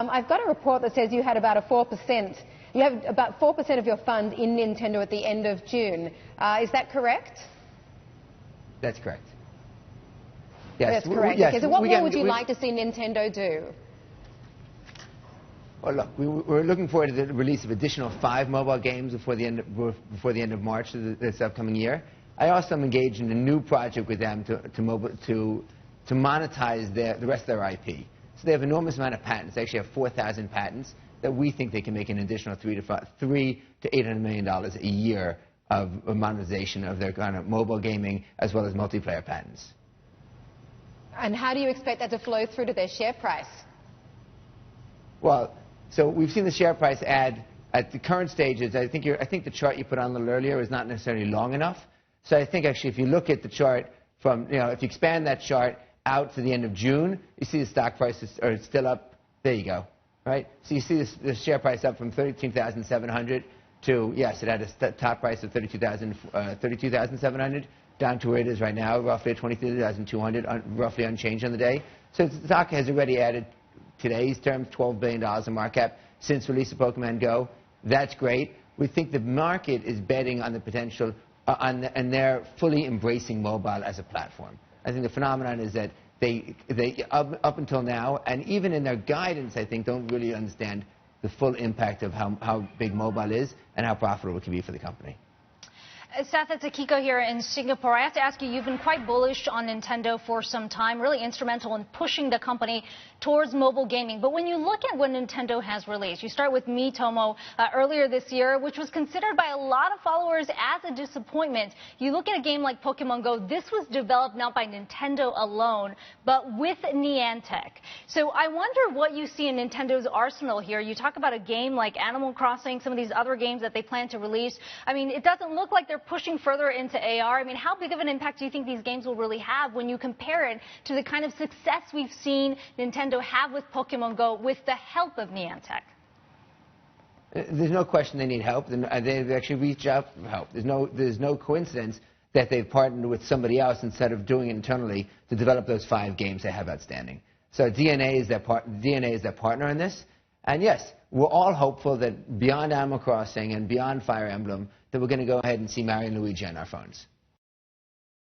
I've got a report that says you had about 4%. You have about 4% of your fund in Nintendo at the end of June. Is that correct? That's correct. Yes. That's correct. Yes. Okay, so what more would you like to see Nintendo do? Well, look, we're looking forward to the release of additional 5 mobile games before the end of March of this upcoming year. I also am engaged in a new project with them to monetize the rest of their IP. So they have an enormous amount of patents. They actually have 4,000 patents that we think they can make an additional $300 to $800 million a year of monetization of their kind of mobile gaming as well as multiplayer patents. And how do you expect that to flow through to their share price? Well, so we've seen the share price add at the current stages. I think the chart you put on a little earlier is not necessarily long enough. So I think actually if you look at the chart from, if you expand that chart out to the end of June, you see the stock prices are still up. There you go, right? So you see the share price up from 13,700 to, yes, it had a top price of 32,700 down to where it is right now, roughly at 23,200, roughly unchanged on the day. So the stock has already added, today's terms, $12 billion in market cap since release of Pokémon GO. That's great. We think the market is betting on the potential, and they're fully embracing mobile as a platform. I think the phenomenon is that they up until now, and even in their guidance, I think, don't really understand the full impact of how big mobile is and how profitable it can be for the company. Seth, it's Akiko here in Singapore. I have to ask you, you've been quite bullish on Nintendo for some time, really instrumental in pushing the company towards mobile gaming. But when you look at what Nintendo has released, you start with Miitomo earlier this year, which was considered by a lot of followers as a disappointment. You look at a game like Pokémon GO, this was developed not by Nintendo alone, but with Niantic. So I wonder what you see in Nintendo's arsenal here. You talk about a game like Animal Crossing, some of these other games that they plan to release. I mean, it doesn't look like they're pushing further into AR. I mean, how big of an impact do you think these games will really have when you compare it to the kind of success we've seen Nintendo have with Pokémon GO with the help of Niantic? There's no question they need help. They've actually reached out for help. There's no coincidence that they've partnered with somebody else instead of doing it internally to develop those 5 games they have outstanding. So DNA is their partner in this. And yes, we're all hopeful that beyond Animal Crossing and beyond Fire Emblem, that we're going to go ahead and see Mario and Luigi on our phones.